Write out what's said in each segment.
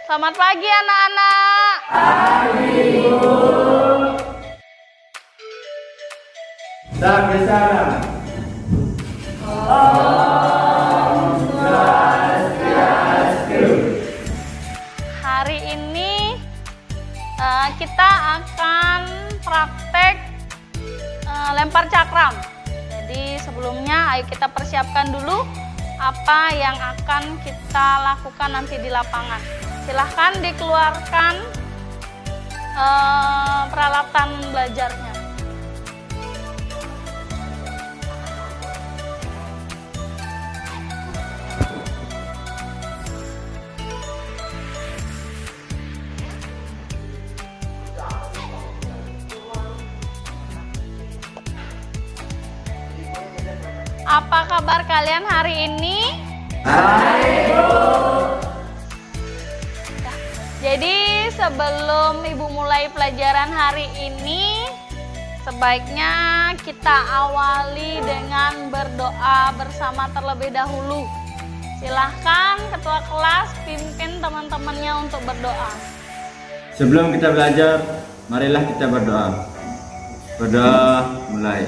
Selamat pagi anak-anak. Pagi, Bu. Salam. Hari ini kita akan praktek lempar cakram. Jadi sebelumnya ayo kita persiapkan dulu apa yang akan kita lakukan nanti di lapangan. Silahkan dikeluarkan peralatan belajarnya. Apa kabar kalian hari ini? Baik, Bu. Jadi sebelum Ibu mulai pelajaran hari ini, sebaiknya kita awali dengan berdoa bersama terlebih dahulu. Silahkan ketua kelas pimpin teman-temannya untuk berdoa. Sebelum kita belajar, marilah kita berdoa. Berdoa mulai.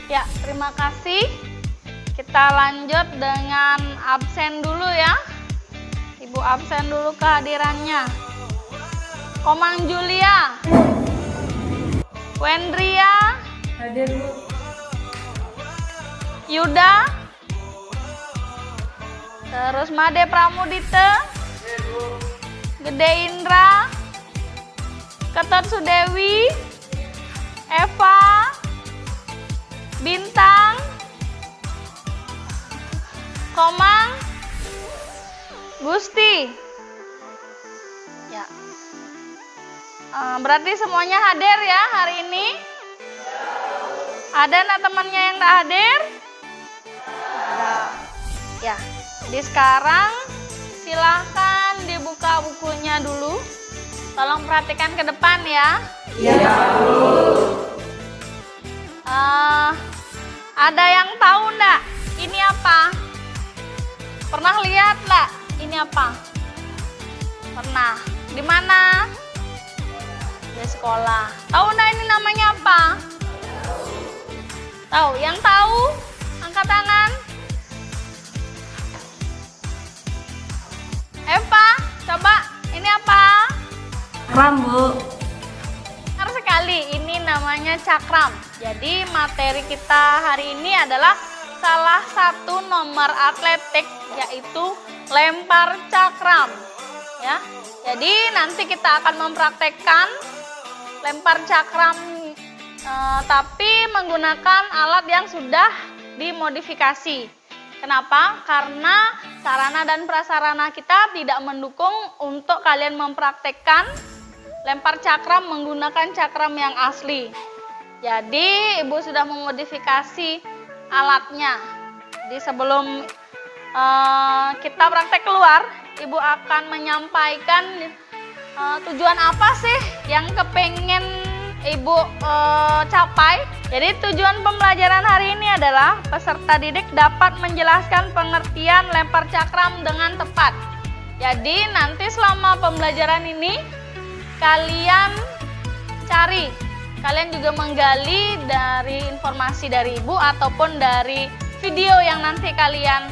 Ya, terima kasih. Kita lanjut dengan absen dulu ya. Ibu absen dulu kehadirannya. Komang Julia. Wendria. Hadir, Bu. Yuda. Terus Made Pramudite. Gede Indra. Ketot Sudewi. Eva. Bintang. Komang. Gusti. Ya. Berarti semuanya hadir ya hari ini? Ada anak temannya yang tidak hadir? Ada. Ya. Jadi sekarang silahkan dibuka bukunya dulu. Tolong perhatikan ke depan ya. Iya, Bu. Ada yang tahu enggak? Ini apa? Pernah lihat enggak? Ini apa? Pernah. Di mana? Di sekolah. Tahu enggak ini namanya apa? Tahu? Yang tahu? Angkat tangan. Eva, coba. Ini apa? Cakram, Bu. Benar sekali, ini namanya cakram. Jadi materi kita hari ini adalah salah satu nomor atletik, yaitu lempar cakram. Ya, jadi nanti kita akan mempraktekkan lempar cakram, tapi menggunakan alat yang sudah dimodifikasi. Kenapa? Karena sarana dan prasarana kita tidak mendukung untuk kalian mempraktekkan lempar cakram menggunakan cakram yang asli. Jadi ibu sudah memodifikasi alatnya. Jadi sebelum kita praktek keluar, ibu akan menyampaikan tujuan apa sih yang kepengen ibu capai. Jadi tujuan pembelajaran hari ini adalah peserta didik dapat menjelaskan pengertian lempar cakram dengan tepat. Jadi nanti selama pembelajaran ini kalian juga menggali dari informasi dari ibu ataupun dari video yang nanti kalian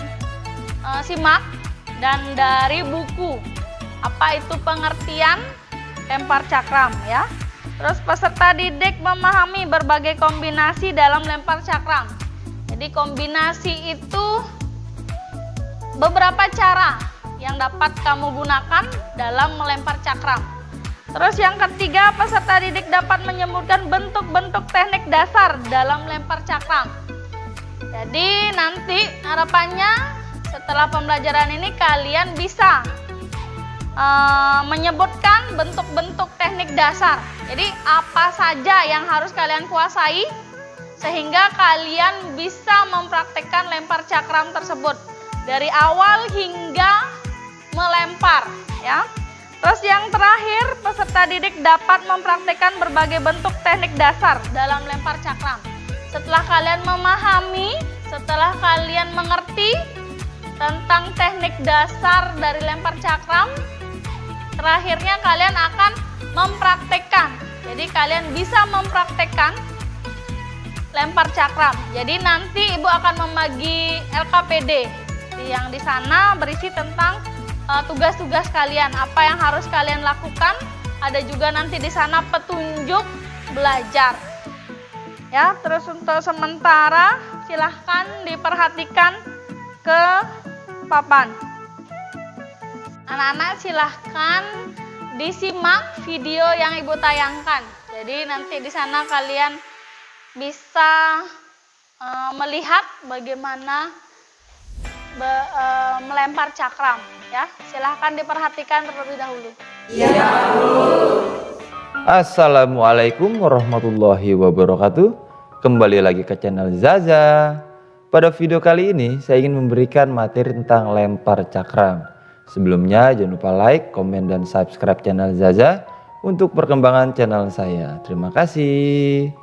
simak dan dari buku. Apa itu pengertian lempar cakram ya. Terus peserta didik memahami berbagai kombinasi dalam lempar cakram. Jadi kombinasi itu beberapa cara yang dapat kamu gunakan dalam melempar cakram. Terus yang ketiga, peserta didik dapat menyebutkan bentuk-bentuk teknik dasar dalam lempar cakram. Jadi nanti harapannya setelah pembelajaran ini kalian bisa menyebutkan bentuk-bentuk teknik dasar. Jadi apa saja yang harus kalian kuasai sehingga kalian bisa mempraktekkan lempar cakram tersebut dari awal hingga melempar ya. Terus yang terakhir, peserta didik dapat mempraktekkan berbagai bentuk teknik dasar dalam lempar cakram. Setelah kalian memahami, setelah kalian mengerti tentang teknik dasar dari lempar cakram, terakhirnya kalian akan mempraktekkan. Jadi kalian bisa mempraktekkan lempar cakram. Jadi nanti ibu akan membagi LKPD yang di sana berisi tentang tugas-tugas kalian, apa yang harus kalian lakukan. Ada juga nanti di sana petunjuk belajar. Ya, terus untuk sementara silahkan diperhatikan ke papan. Anak-anak silahkan disimak video yang ibu tayangkan. Jadi nanti di sana kalian bisa melihat bagaimana melempar cakram. Ya, silahkan diperhatikan terlebih dahulu. Ya, Bu. Assalamualaikum warahmatullahi wabarakatuh. Kembali lagi ke channel Zaza. Pada video kali ini saya ingin memberikan materi tentang lempar cakram. Sebelumnya jangan lupa like, komen, dan subscribe channel Zaza untuk perkembangan channel saya. Terima kasih.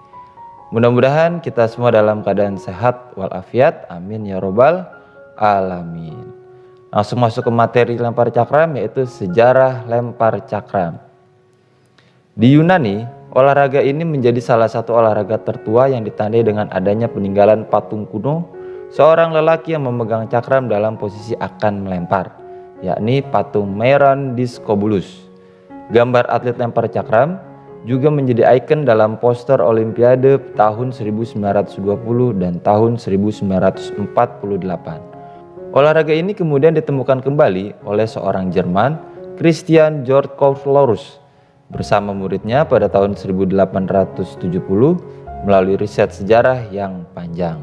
Mudah-mudahan kita semua dalam keadaan sehat walafiat. Amin ya robbal alamin. Langsung masuk ke materi lempar cakram, yaitu sejarah lempar cakram. Di Yunani, olahraga ini menjadi salah satu olahraga tertua yang ditandai dengan adanya peninggalan patung kuno seorang lelaki yang memegang cakram dalam posisi akan melempar, yakni patung Mairon Discobulus. Gambar atlet lempar cakram juga menjadi ikon dalam poster Olimpiade tahun 1920 dan tahun 1948. Olahraga ini kemudian ditemukan kembali oleh seorang Jerman, Christian Georg Kohlrausch, bersama muridnya pada tahun 1870 melalui riset sejarah yang panjang.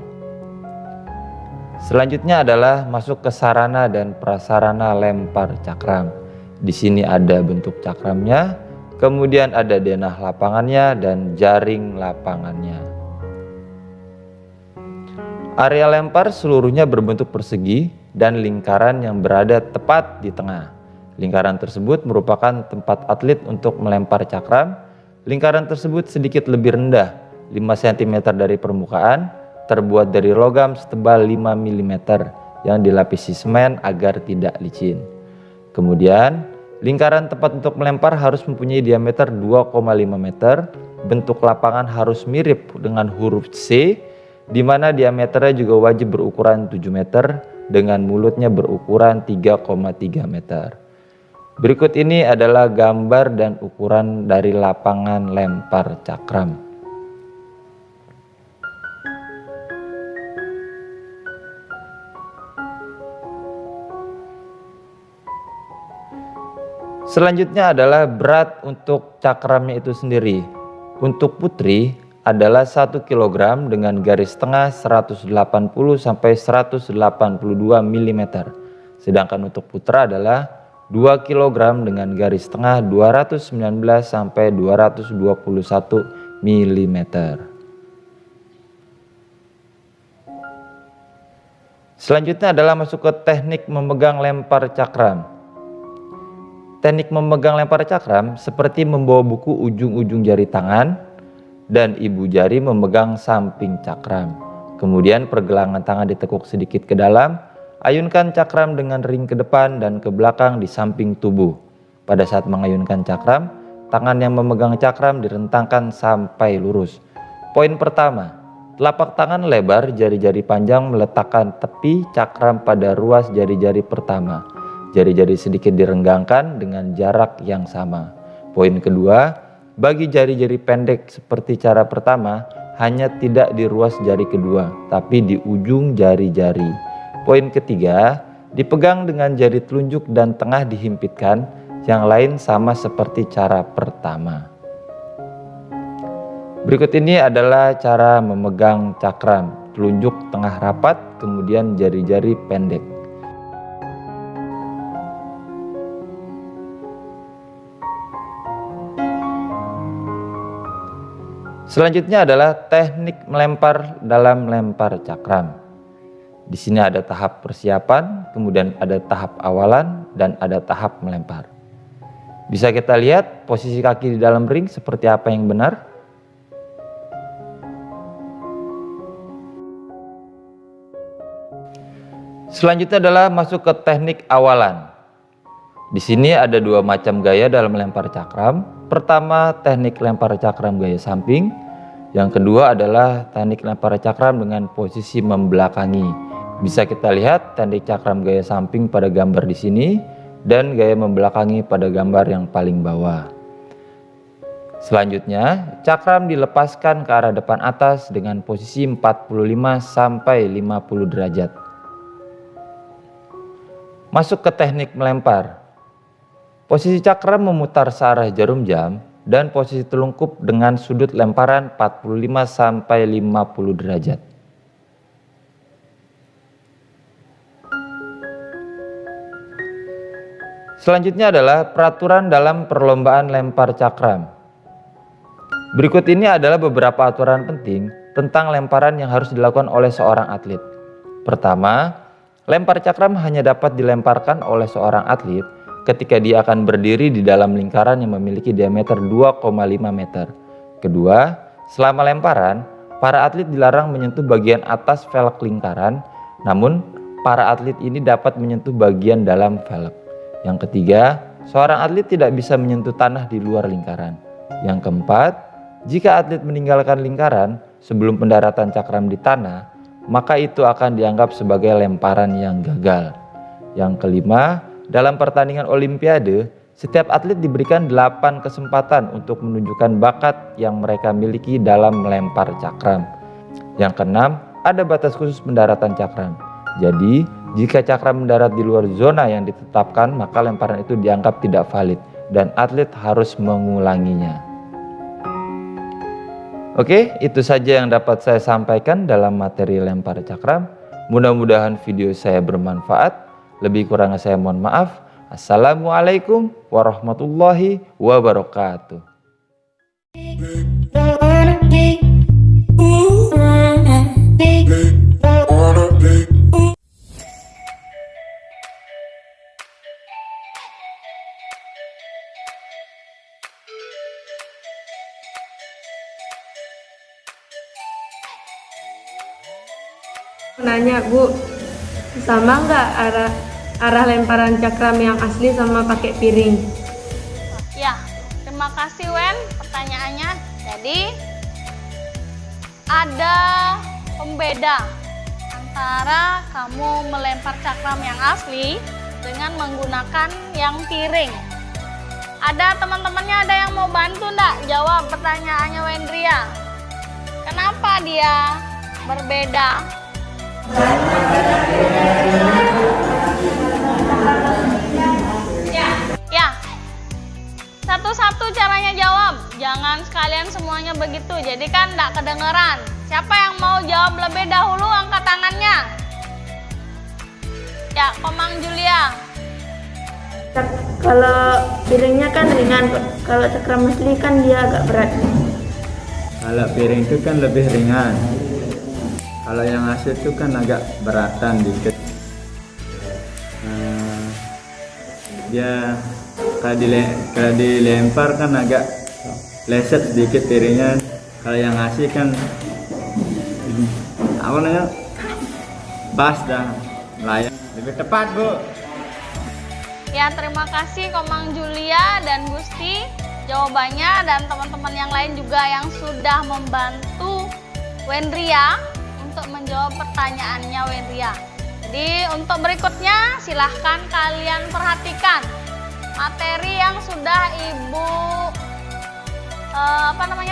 Selanjutnya adalah masuk ke sarana dan prasarana lempar cakram. Di sini ada bentuk cakramnya, kemudian ada denah lapangannya dan jaring lapangannya. Area lempar seluruhnya berbentuk persegi dan lingkaran yang berada tepat di tengah. Lingkaran tersebut merupakan tempat atlet untuk melempar cakram. Lingkaran tersebut sedikit lebih rendah, 5 cm dari permukaan, terbuat dari logam setebal 5 mm yang dilapisi semen agar tidak licin. Kemudian, lingkaran tempat untuk melempar harus mempunyai diameter 2,5 meter. Bentuk lapangan harus mirip dengan huruf C, di mana diameternya juga wajib berukuran 7 meter dengan mulutnya berukuran 3,3 meter. Berikut ini adalah gambar dan ukuran dari lapangan lempar cakram. Selanjutnya adalah berat untuk cakramnya itu sendiri. Untuk putri adalah 1 kg dengan garis tengah 180 sampai 182 mm. Sedangkan untuk putra adalah 2 kg dengan garis tengah 219 sampai 221 mm. Selanjutnya adalah masuk ke teknik memegang lempar cakram. Teknik memegang lempar cakram seperti membawa buku ujung-ujung jari tangan dan ibu jari memegang samping cakram. Kemudian pergelangan tangan ditekuk sedikit ke dalam, ayunkan cakram dengan ring ke depan dan ke belakang di samping tubuh. Pada saat mengayunkan cakram, tangan yang memegang cakram direntangkan sampai lurus. Poin pertama, telapak tangan lebar, jari-jari panjang meletakkan tepi cakram pada ruas jari-jari pertama. Jari-jari sedikit direnggangkan dengan jarak yang sama. Poin kedua, bagi jari-jari pendek seperti cara pertama, hanya tidak di ruas jari kedua, tapi di ujung jari-jari. Poin ketiga, dipegang dengan jari telunjuk dan tengah dihimpitkan, yang lain sama seperti cara pertama. Berikut ini adalah cara memegang cakram, telunjuk tengah rapat, kemudian jari-jari pendek. Selanjutnya adalah teknik melempar dalam lempar cakram. Di sini ada tahap persiapan, kemudian ada tahap awalan, dan ada tahap melempar. Bisa kita lihat posisi kaki di dalam ring seperti apa yang benar. Selanjutnya adalah masuk ke teknik awalan. Di sini ada dua macam gaya dalam melempar cakram. Pertama, teknik lempar cakram gaya samping. Yang kedua adalah teknik lempar cakram dengan posisi membelakangi. Bisa kita lihat teknik cakram gaya samping pada gambar di sini dan gaya membelakangi pada gambar yang paling bawah. Selanjutnya, cakram dilepaskan ke arah depan atas dengan posisi 45 sampai 50 derajat. Masuk ke teknik melempar. Posisi cakram memutar searah jarum jam dan posisi telungkup dengan sudut lemparan 45 sampai 50 derajat. Selanjutnya adalah peraturan dalam perlombaan lempar cakram. Berikut ini adalah beberapa aturan penting tentang lemparan yang harus dilakukan oleh seorang atlet. Pertama, lempar cakram hanya dapat dilemparkan oleh seorang atlet ketika dia akan berdiri di dalam lingkaran yang memiliki diameter 2,5 meter. Kedua, selama lemparan, para atlet dilarang menyentuh bagian atas velg lingkaran, namun para atlet ini dapat menyentuh bagian dalam velg. Yang ketiga, seorang atlet tidak bisa menyentuh tanah di luar lingkaran. Yang keempat, jika atlet meninggalkan lingkaran sebelum pendaratan cakram di tanah, maka itu akan dianggap sebagai lemparan yang gagal. Yang kelima, dalam pertandingan olimpiade, setiap atlet diberikan 8 kesempatan untuk menunjukkan bakat yang mereka miliki dalam melempar cakram. Yang keenam, ada batas khusus pendaratan cakram. Jadi, jika cakram mendarat di luar zona yang ditetapkan, maka lemparan itu dianggap tidak valid dan atlet harus mengulanginya. Oke, itu saja yang dapat saya sampaikan dalam materi lempar cakram. Mudah-mudahan video saya bermanfaat. Lebih kurangnya saya mohon maaf. Assalamualaikum warahmatullahi wabarakatuh. Nanya Bu, sama nggak arah lemparan cakram yang asli sama pakai piring? Ya, terima kasih Wen pertanyaannya. Jadi ada pembeda antara kamu melempar cakram yang asli dengan menggunakan yang piring. Ada teman-temannya ada yang mau bantu enggak jawab pertanyaannya Wendria? Kenapa dia berbeda? Ya, satu-satu caranya jawab. Jangan sekalian semuanya begitu, jadi kan enggak kedengeran. Siapa yang mau jawab lebih dahulu angkat tangannya. Ya, Komang Julia. Kalau piringnya kan ringan, kalau cakram asli kan dia agak berat. Kalau piring itu kan lebih ringan. Kalau yang asli itu kan agak beratan dikit. Dia kalau dilempar kan agak leset sedikit piringnya. Kalau yang asli kan apa namanya, pas dah, layak, lebih tepat Bu. Ya, terima kasih Komang Julia dan Gusti jawabannya, dan teman-teman yang lain juga yang sudah membantu Wendria untuk menjawab pertanyaannya Wendria. Jadi untuk berikutnya silahkan kalian perhatikan materi yang sudah Ibu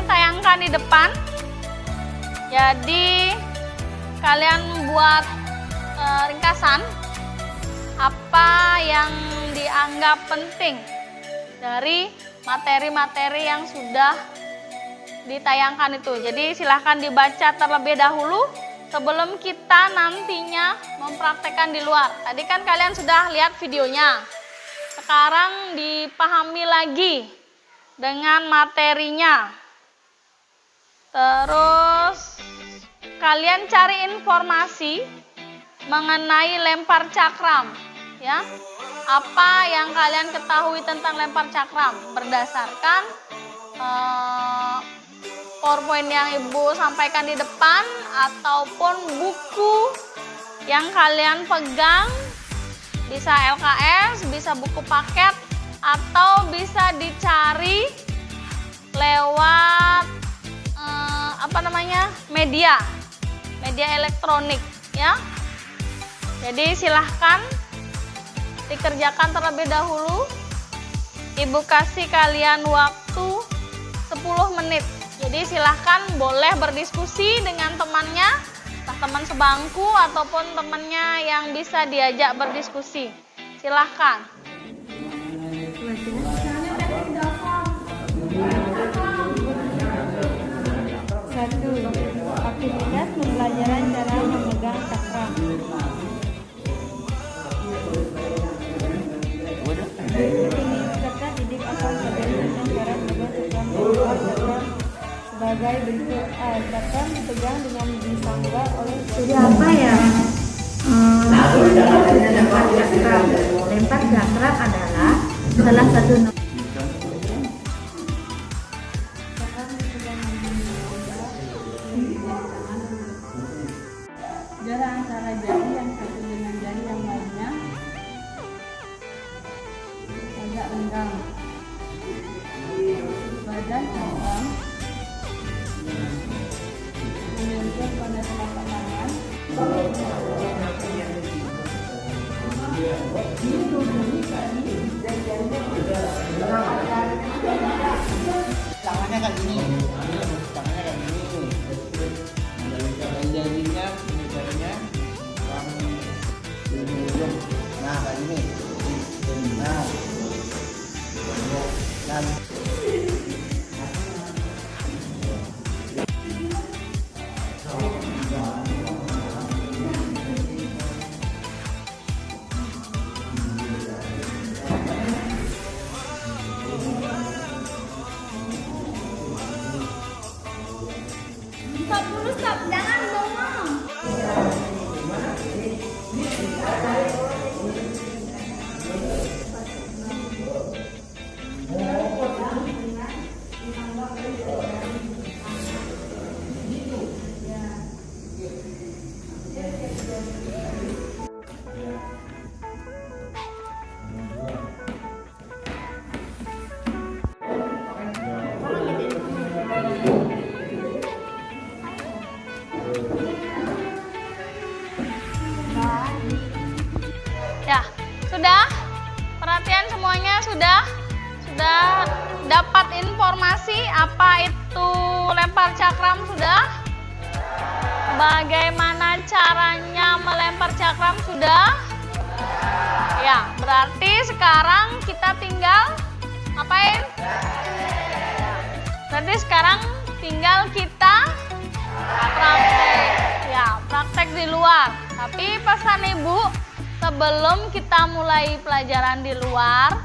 tayangkan di depan. Jadi kalian buat ringkasan apa yang dianggap penting dari materi-materi yang sudah ditayangkan itu. Jadi silahkan dibaca terlebih dahulu sebelum kita nantinya mempraktekkan di luar. Tadi kan kalian sudah lihat videonya. Sekarang dipahami lagi dengan materinya. Terus kalian cari informasi mengenai lempar cakram, ya. Apa yang kalian ketahui tentang lempar cakram berdasarkan PowerPoint yang Ibu sampaikan di depan ataupun buku yang kalian pegang, bisa LKS, bisa buku paket, atau bisa dicari lewat media elektronik, ya. Jadi silahkan dikerjakan terlebih dahulu. Ibu kasih kalian waktu 10 menit. Jadi silahkan boleh berdiskusi dengan temannya, entah teman sebangku ataupun temannya yang bisa diajak berdiskusi. Silahkan. Satu, aktivitas pembelajaran cara memegang cakram. Peserta didik akan bagaimana cara memegang cakram sebagai berikut. A. Cakram dipegang dengan disangga oleh. Jadi apa ya? Lempar cakram. Lempar cakram adalah salah satu jarak antara jari yang satu dengan jari yang lainnya agak renggang. Badan cakram menyentuh pada telapak tangan. Tangannya kan ini, jarinya, nah kayak ini, nah, dan Stop, jangan ngomong. Ya, sudah? Perhatian semuanya sudah dapat informasi apa itu lempar cakram sudah? Bagaimana caranya melempar cakram sudah? Ya, berarti sekarang kita tinggal ngapain? sekarang tinggal kita praktek. Ya, praktek di luar. Tapi pesan Ibu, sebelum kita mulai pelajaran di luar,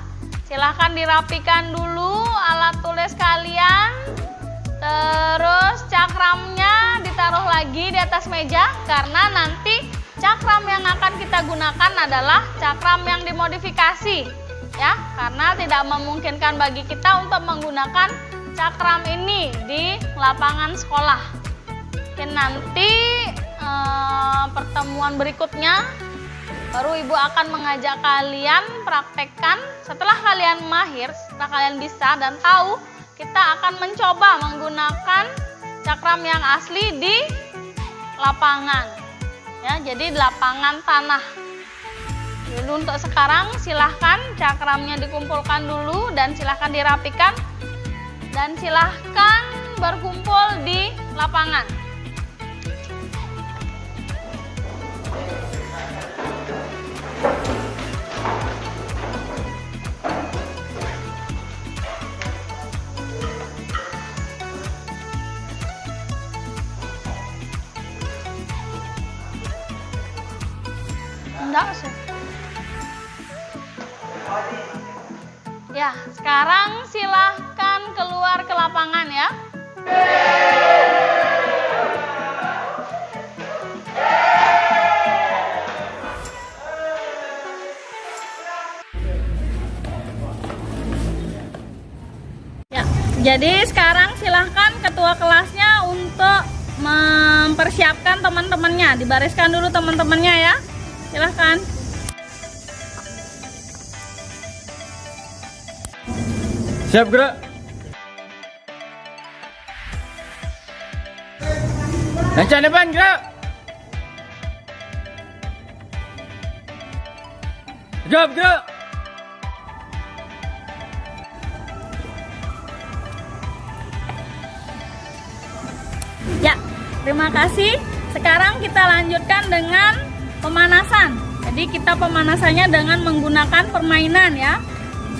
silahkan dirapikan dulu alat tulis kalian. Terus cakramnya ditaruh lagi di atas meja, karena nanti cakram yang akan kita gunakan adalah cakram yang dimodifikasi. Ya, karena tidak memungkinkan bagi kita untuk menggunakan cakram ini di lapangan sekolah. Mungkin nanti pertemuan berikutnya baru Ibu akan mengajak kalian praktekkan. Setelah kalian mahir, setelah kalian bisa dan tahu, kita akan mencoba menggunakan cakram yang asli di lapangan. Ya, jadi di lapangan tanah. Jadi untuk sekarang silahkan cakramnya dikumpulkan dulu dan silahkan dirapikan dan silahkan berkumpul di lapangan. Enggak sih. Ya, sekarang silahkan keluar ke lapangan ya. Ya, jadi sekarang silahkan ketua kelasnya untuk mempersiapkan teman-temannya. Dibariskan dulu teman-temannya ya. Silahkan. Siap gerak. Lancar depan gerak. Gerak gerak. Ya, terima kasih. Sekarang kita lanjutkan dengan pemanasan. Jadi kita pemanasannya dengan menggunakan permainan ya.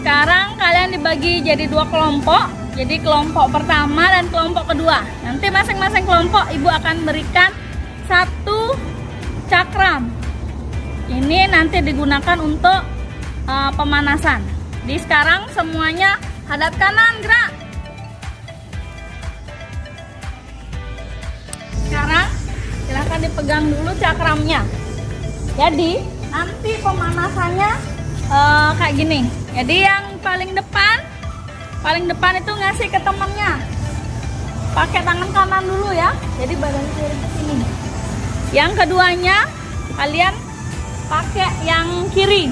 Sekarang kalian dibagi jadi 2 kelompok. Jadi kelompok pertama dan kelompok kedua. Nanti masing-masing kelompok Ibu akan berikan 1 cakram. Ini nanti digunakan untuk pemanasan. Jadi sekarang semuanya hadap kanan, gerak. Sekarang silahkan dipegang dulu cakramnya. Jadi nanti pemanasannya kayak gini. Jadi yang paling depan itu ngasih ke temannya. Pakai tangan kanan dulu ya. Jadi badan kiri ke sini. Yang keduanya kalian pakai yang kiri.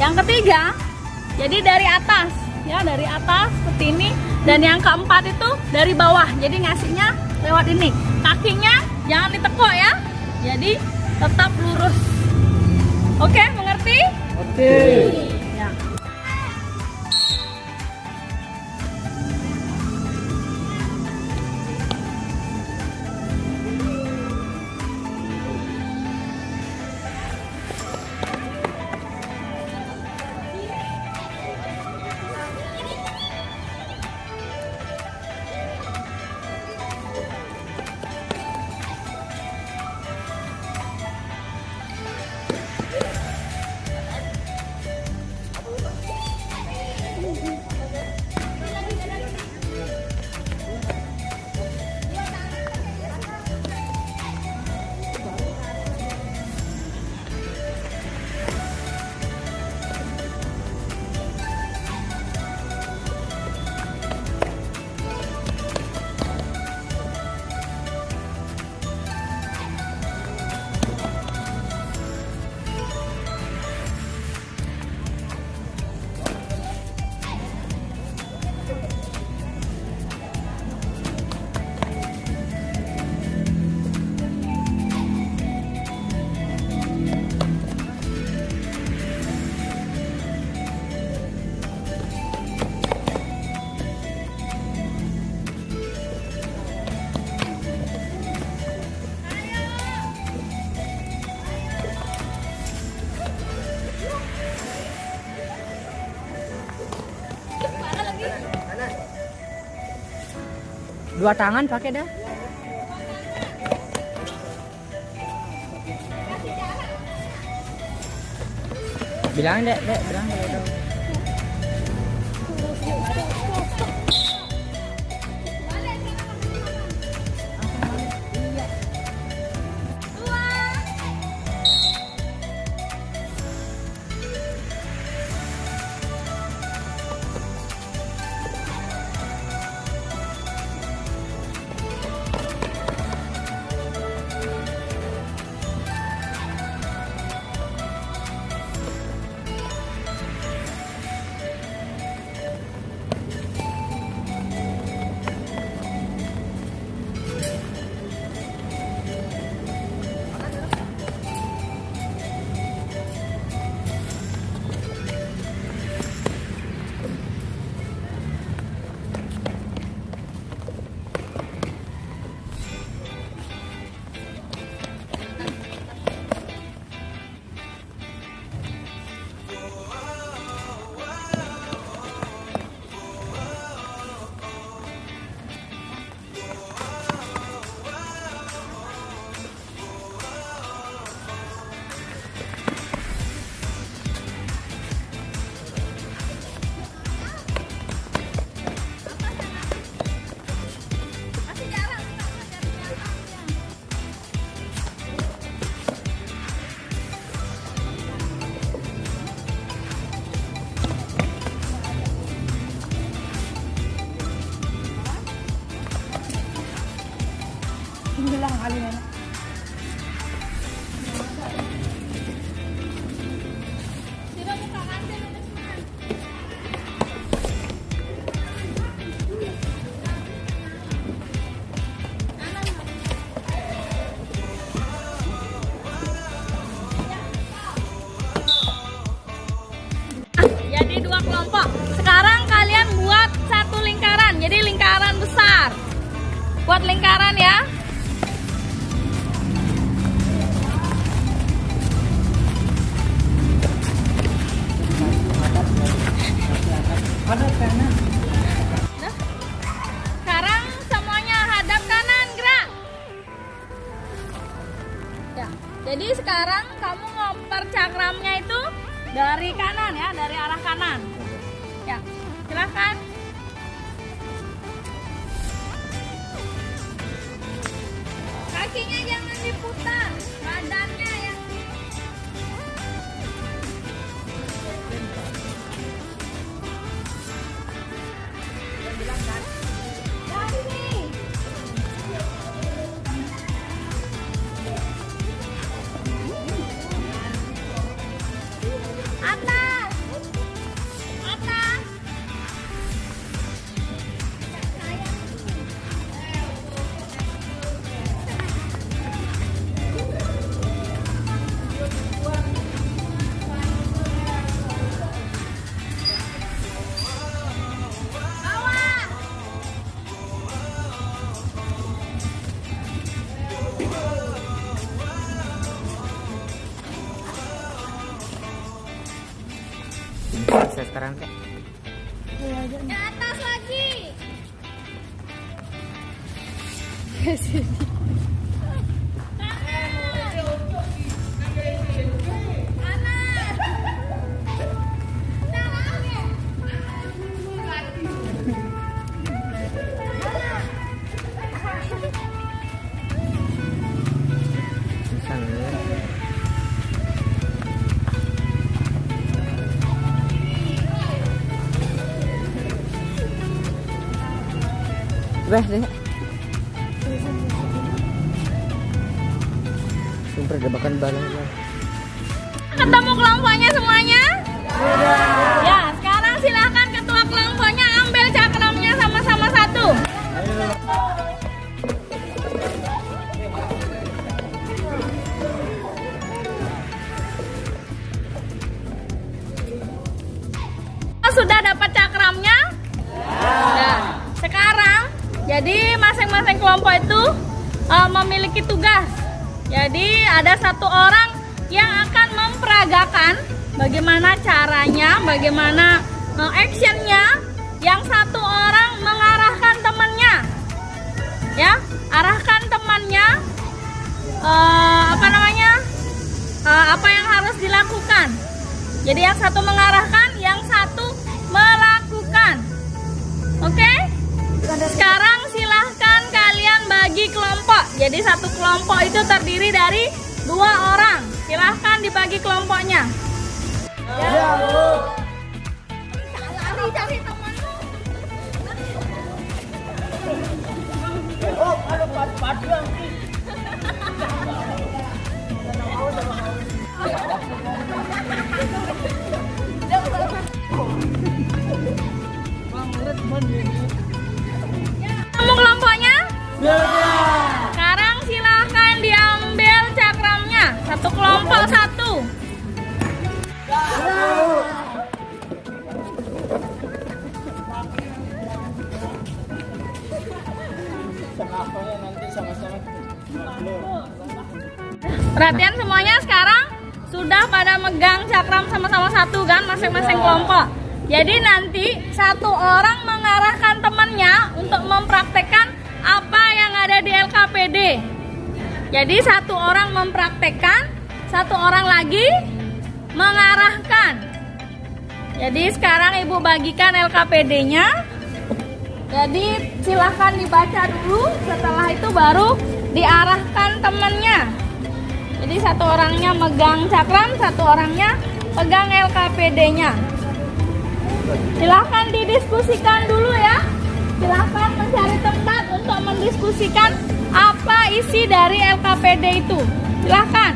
Yang ketiga, jadi dari atas ya, dari atas seperti ini. Dan yang keempat itu dari bawah. Jadi ngasihnya lewat ini. Kakinya jangan ditekuk ya. Jadi tetap lurus. Oke, mengerti? Oke. Ya. 2 tangan pakai dah. Bilang dek, bilang dek. Bilang kali ya. Jadi 2 kelompok. Sekarang kalian buat 1 lingkaran. Jadi lingkaran besar. Buat lingkaran ya. Hadap kanan. Nah, sekarang semuanya hadap kanan, gerak. Ya, jadi sekarang kamu ngoper cakramnya itu dari kanan ya, dari arah kanan. Ya, silakan. Kakinya jangan diputar, badannya yang atas, atas. Saya sekarang kak. Ke atas lagi. Weh deh. Sumpah debakan balon. Ketemu kelompoknya semuanya? Ya, sekarang silakan ketua kelompoknya ambil cakramnya sama-sama 1. Sudah dapat cakramnya? Nah, sekarang jadi masing-masing kelompok itu memiliki tugas. Jadi ada 1 orang yang akan memperagakan bagaimana caranya, bagaimana actionnya. Yang 1 orang mengarahkan temannya. arahkan temannya apa yang harus dilakukan. Jadi yang satu mengarahkan, yang satu melakukan. Oke? Sekarang silahkan kalian bagi kelompok. Jadi satu kelompok itu terdiri dari 2 orang. Silahkan dibagi kelompoknya. Ya, Bu. Cari temanmu. Kamu kelompoknya? Sekarang silahkan diambil cakramnya. Satu kelompok satu. Perhatian semuanya, sekarang sudah pada megang cakram sama-sama satu kan, masing-masing kelompok. Jadi nanti satu orang mengarahkan temannya untuk mempraktekkan apa yang ada di LKPD. Jadi satu orang mempraktekkan, satu orang lagi mengarahkan. Jadi sekarang Ibu bagikan LKPD-nya. Jadi silahkan dibaca dulu, setelah itu baru diarahkan temannya. Jadi satu orangnya megang cakram, satu orangnya pegang LKPD-nya. Silahkan didiskusikan dulu ya. Silahkan mencari tempat untuk mendiskusikan apa isi dari LKPD itu. Silahkan.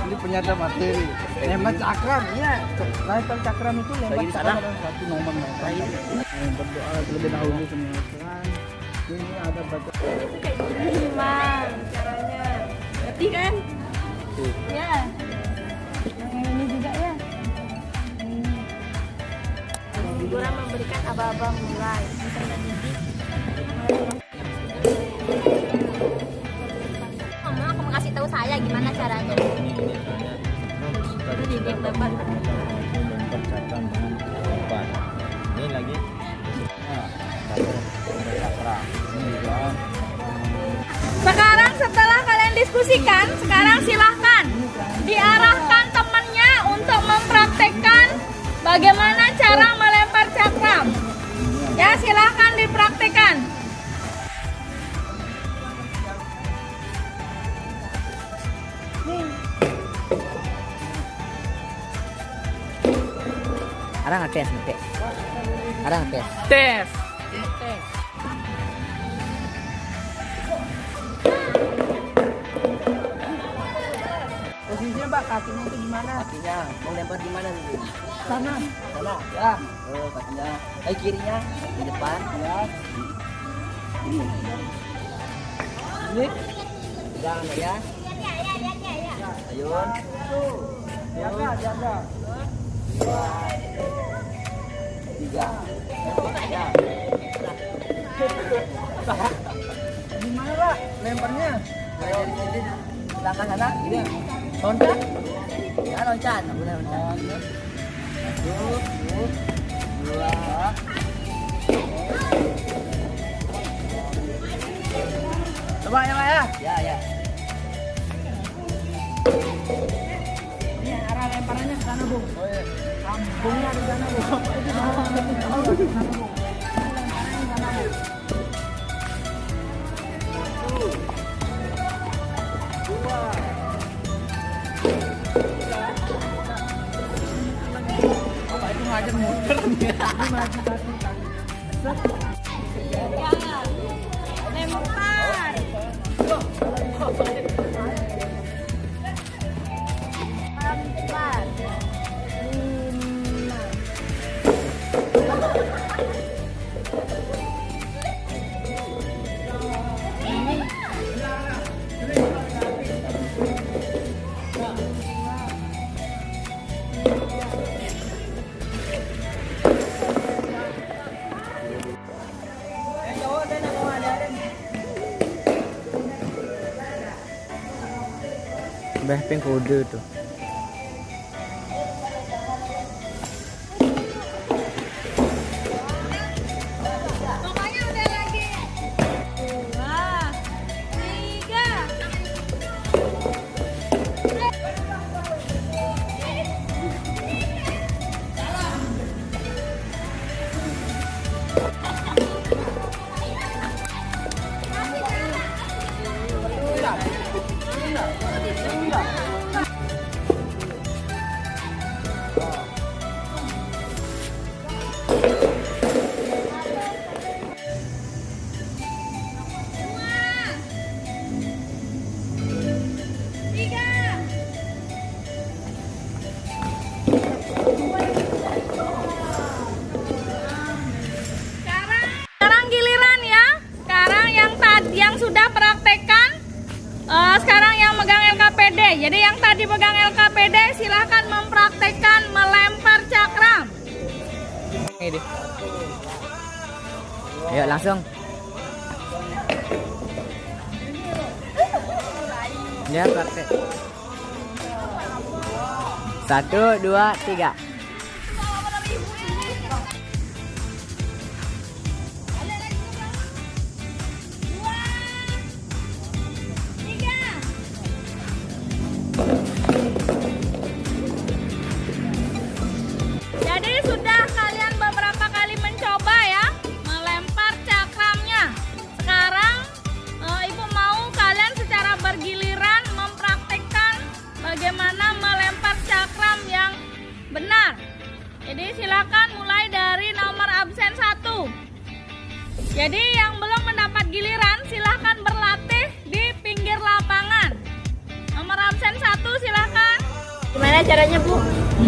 Ini penyata materi. Lempar cakram, iya. Lempar cakram itu lempar cakram adalah satu nomor. Berdoa terlebih dahulu semua. Ini ada baca. Gimana caranya? Ngerti kan? Ya. Yang ini juga ya. Guru memberikan aba-aba mulai. Peserta didik. Mama, kamu kasih tahu saya gimana caranya. Didik Bapak. Lempar cakram dengan umpan. Ini lagi. Cakram. Ini juga. Sekarang setelah kalian diskusikan, sekarang silahkan diarahkan temannya untuk mempraktekkan bagaimana cara melempar cakram. Ya, silahkan dipraktekkan. Ada ngetes, ngetes. Ada ngetes. Tes. Posisinya Pak, kakinya itu gimana? Kakinya mau lempar di mana nih? Sana. Sana, ya. Oh, kakinya. Kirinya di depan. Ya. Ini. Ini. Pegang ya. Ayun. Jaga, jaga. 3. Ya. Gimana Pak? Lemparnya? Dari sini belakang sana, ini. Loncat. Ya, loncat. Boleh loncat. 1, 2. Coba ya Pak ya. Ya, ya. Ini arah lemparannya ke sana, Bu. Oh, iya. Kampungnya di sana, Bu. Bapak itu ngajar muter nih. Ini maju kaki. Lempar. Mbah ping kode tuh. tadi pegang LKPD, silahkan mempraktekkan melempar cakram. Ini. Ayo langsung. Ya praktek. 1, 2, 3. Jadi sudah kalian beberapa kali mencoba ya melempar cakramnya. Sekarang Ibu mau kalian secara bergiliran mempraktekkan bagaimana melempar cakram yang benar. Jadi silakan mulai dari nomor absen 1. Jadi yang belum mendapat giliran silahkan berlatih di pinggir lapangan. Nomor absen 1 silahkan. Gimana caranya, Bu?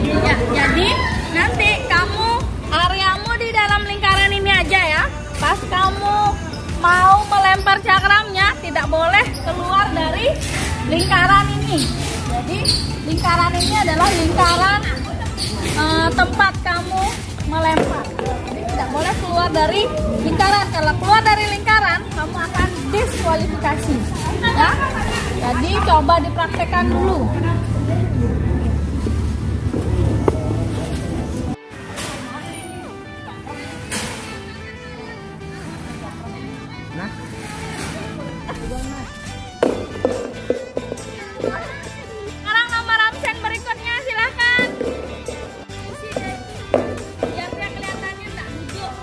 Ya, jadi nanti kamu areamu di dalam lingkaran ini aja ya. Pas kamu mau melempar cakramnya tidak boleh keluar dari lingkaran ini. Jadi lingkaran ini adalah lingkaran tempat kamu melempar. Jadi tidak boleh keluar dari lingkaran. Kalau keluar dari lingkaran kamu akan diskualifikasi. Ya. Jadi coba dipraktekkan dulu. Sekarang nomor absen berikutnya silahkan. Biar dia kelihatannya tak duduk.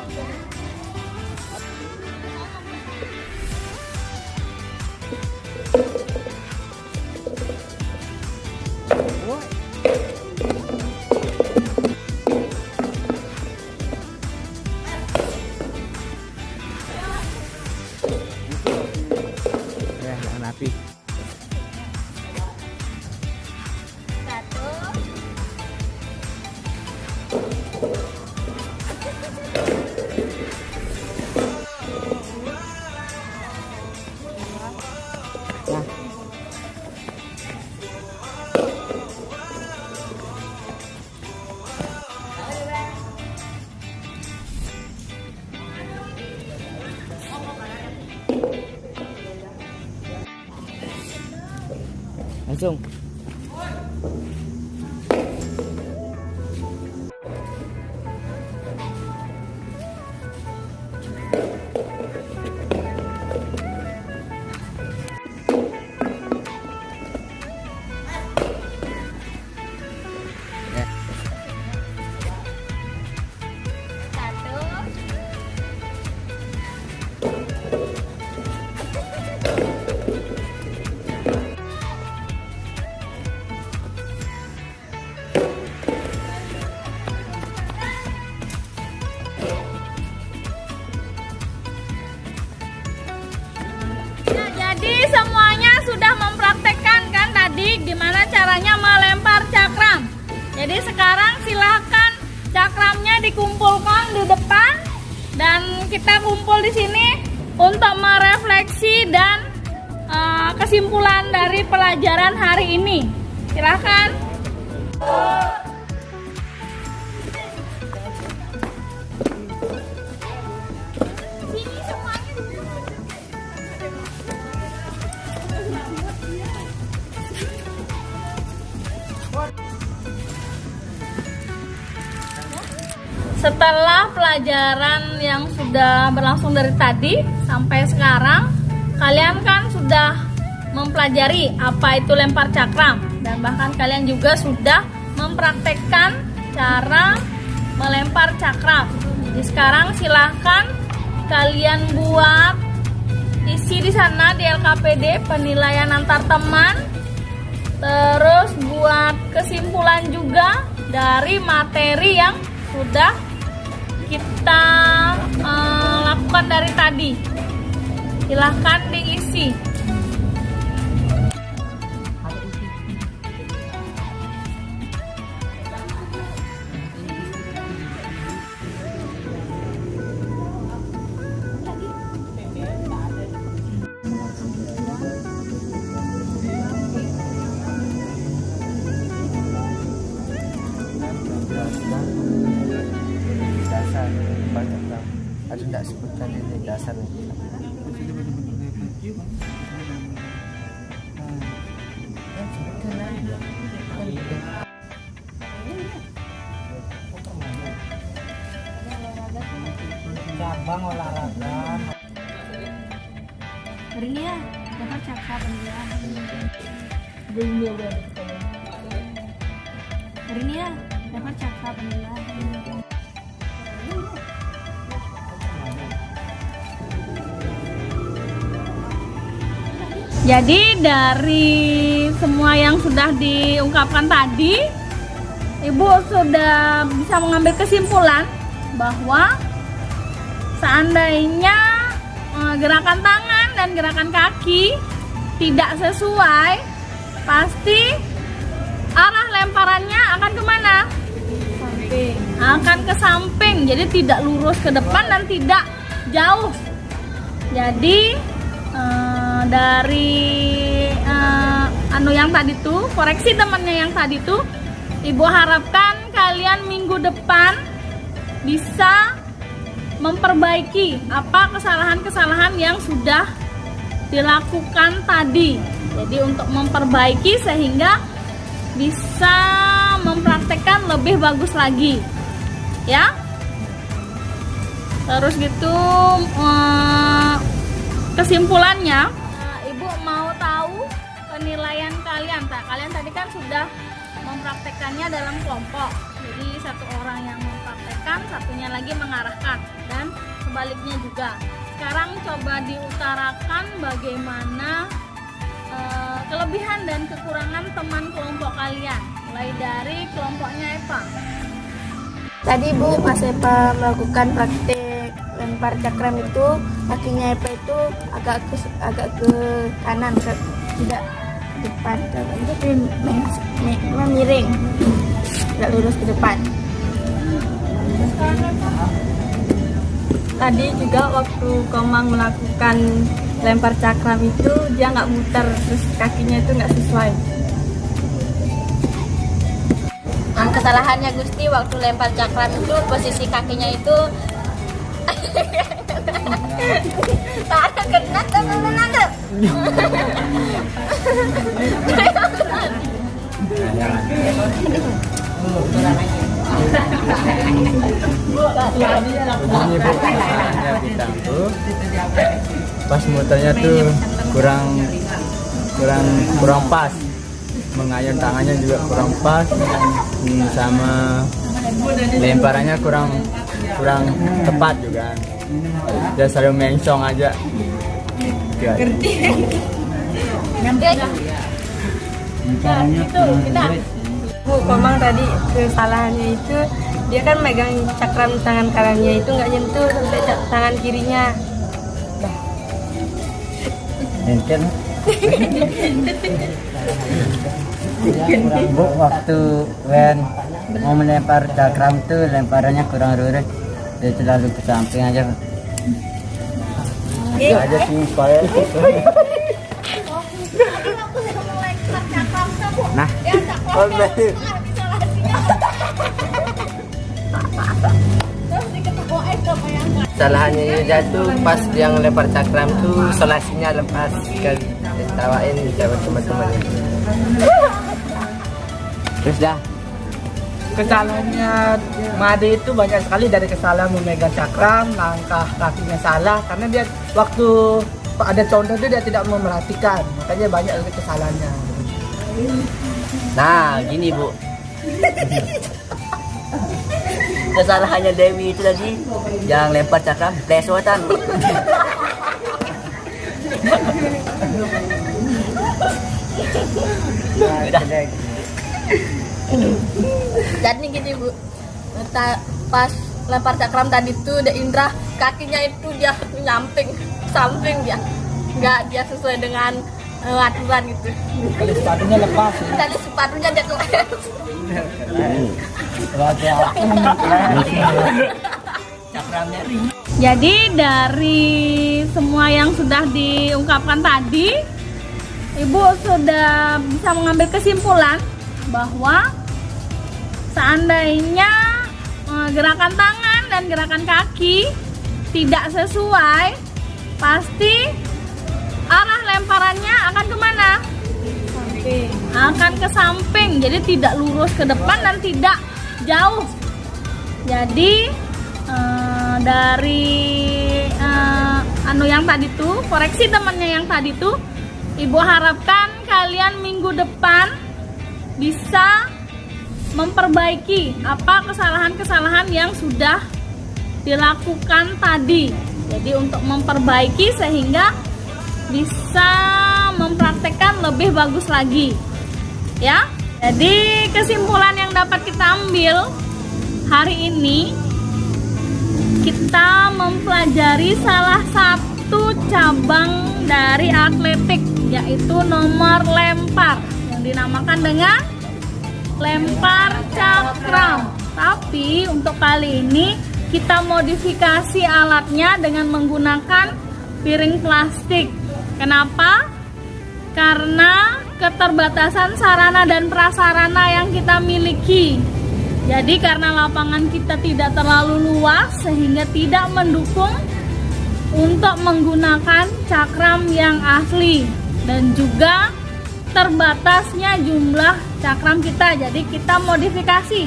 Ya, jangan rapi. 1. Langsung. Nah, jadi semuanya sudah mempraktekkan kan tadi gimana caranya melempar cakram. Jadi sekarang silakan cakramnya dikumpulkan di depan dan kita kumpul di sini untuk merefleksi dan kesimpulan dari pelajaran hari ini. Silakan. Sini semuanya. Setelah pelajaran yang sudah berlangsung dari tadi sampai sekarang, kalian kan sudah mempelajari apa itu lempar cakram dan bahkan kalian juga sudah mempraktekkan cara melempar cakram. Jadi sekarang silahkan kalian buat isi di sana di LKPD penilaian antar teman, terus buat kesimpulan juga dari materi yang sudah kita lakukan dari tadi. Silahkan diisi. Ada tidak sebutkan ini dasarnya. Cabang olahraga. Ria, dapat cakap penjualan. Ria, dapat cakap penjualan. Jadi dari semua yang sudah diungkapkan tadi, Ibu sudah bisa mengambil kesimpulan bahwa seandainya gerakan tangan dan gerakan kaki tidak sesuai, pasti arah lemparannya akan kemana? Samping. Akan ke samping, jadi tidak lurus ke depan dan tidak jauh. Jadi dari yang tadi tuh, koreksi temannya yang tadi tuh, Ibu harapkan kalian minggu depan bisa memperbaiki apa kesalahan-kesalahan yang sudah dilakukan tadi. Jadi untuk memperbaiki sehingga bisa mempraktekkan lebih bagus lagi, ya. Terus gitu kesimpulannya, Ibu mau tahu penilaian kalian. Kalian tadi kan sudah mempraktekannya dalam kelompok. Jadi satu orang yang mempraktekkan, satunya lagi mengarahkan, dan sebaliknya juga. Sekarang coba diutarakan bagaimana kelebihan dan kekurangan teman kelompok kalian. Mulai dari kelompoknya Eva. Tadi Bu, pas Eva melakukan praktek lempar cakram itu, kakinya Eva itu agak ke kanan, tidak ke depan, tapi miring, tidak lurus ke depan. Tadi juga waktu Komang melakukan lempar cakram itu, dia nggak muter, terus kakinya itu nggak sesuai. Kesalahannya Gusti waktu lempar cakram itu posisi kakinya itu tak ada kena teman-teman. Begini Bu, tangannya bintang tuh pas muternya tuh kurang pas, mengayun tangannya juga kurang pas, sama lemparannya kurang tepat juga. Dia selalu mengsong aja. Bu, Komang tadi kesalahannya itu, dia kan megang cakram tangan kanannya itu nggak nyentuh sampai tangan kirinya. Mungkin Bu, waktu mau melempar cakram tuh lemparannya kurang lurus, dia terlalu ke samping aja. Aja sih supaya. Nah, kesalahannya jatuh pas yang lempar cakram tuh solasinya lepas, ditawain sama teman-temannya. Terus dah. Kesalahannya Made itu banyak sekali, dari kesalahan memegang cakram, langkah kakinya salah karena dia waktu ada contoh itu dia tidak memerhatikan, makanya banyak dari kesalahannya. Nah, gini Bu. Kesalahannya Dewi itu tadi yang lempar cakram plesotan. Jadi gini Bu, pas lempar cakram tadi tuh udah Indra kakinya itu dia samping dia, nggak dia sesuai dengan aturan gitu. Tali sepatunya lepas. Tadi sepatunya dia keles. Jadi dari semua yang sudah diungkapkan tadi, Ibu sudah bisa mengambil kesimpulan bahwa seandainya gerakan tangan dan gerakan kaki tidak sesuai, pasti arah lemparannya akan kemana? Akan ke samping, jadi tidak lurus ke depan dan tidak jauh. Jadi dari yang tadi tuh, koreksi temannya yang tadi tuh, Ibu harapkan kalian minggu depan bisa memperbaiki apa kesalahan-kesalahan yang sudah dilakukan tadi. Jadi untuk memperbaiki sehingga bisa mempraktekkan lebih bagus lagi, ya. Jadi kesimpulan yang dapat kita ambil hari ini, kita mempelajari salah satu cabang dari atletik, yaitu nomor lempar yang dinamakan dengan lempar cakram. Tapi untuk kali ini kita modifikasi alatnya dengan menggunakan piring plastik. Kenapa? Karena keterbatasan sarana dan prasarana yang kita miliki. Jadi karena lapangan kita tidak terlalu luas sehingga tidak mendukung untuk menggunakan cakram yang asli, dan juga terbatasnya jumlah cakram kita. Jadi kita modifikasi.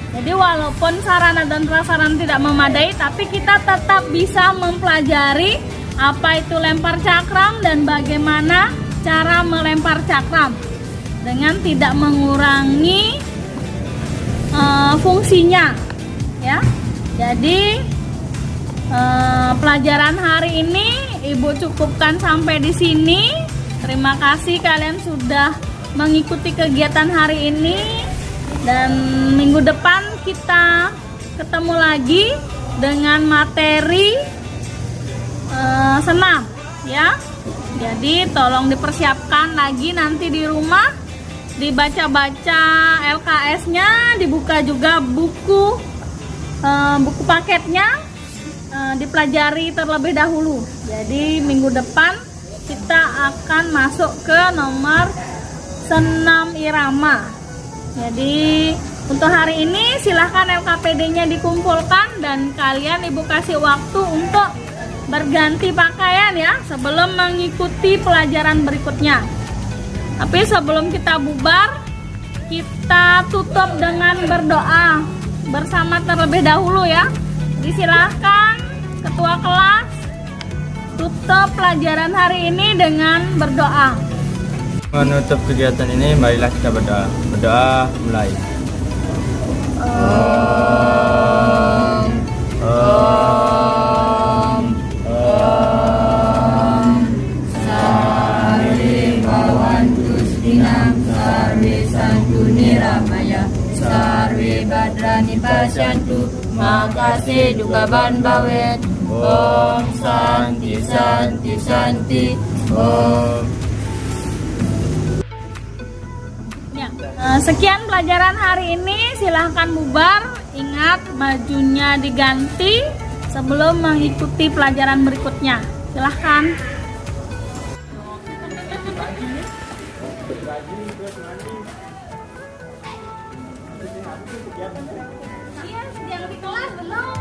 Jadi walaupun sarana dan prasarana tidak memadai, tapi kita tetap bisa mempelajari apa itu lempar cakram dan bagaimana cara melempar cakram dengan tidak mengurangi fungsinya, ya. Jadi pelajaran hari ini Ibu cukupkan sampai di sini. Terima kasih kalian sudah mengikuti kegiatan hari ini, dan minggu depan kita ketemu lagi dengan materi senam, ya. Jadi tolong dipersiapkan lagi nanti di rumah, dibaca-baca LKS-nya, dibuka juga buku paketnya, dipelajari terlebih dahulu. Jadi minggu depan kita akan masuk ke nomor senam irama. Jadi untuk hari ini silahkan LKPD-nya dikumpulkan dan kalian Ibu kasih waktu untuk berganti pakaian, ya, sebelum mengikuti pelajaran berikutnya. Tapi sebelum kita bubar, kita tutup dengan berdoa bersama terlebih dahulu, ya. Disilahkan ketua kelas tutup pelajaran hari ini dengan berdoa. Menutup kegiatan ini, marilah kita berdoa. Berdoa mulai. Sarve badrani pasyantu makase duka ban bawet. Om Santi Santi Santi Om. Ya, sekian pelajaran hari ini. Silahkan bubar. Ingat bajunya diganti sebelum mengikuti pelajaran berikutnya. Silahkan. Iya, yang di kelas belum.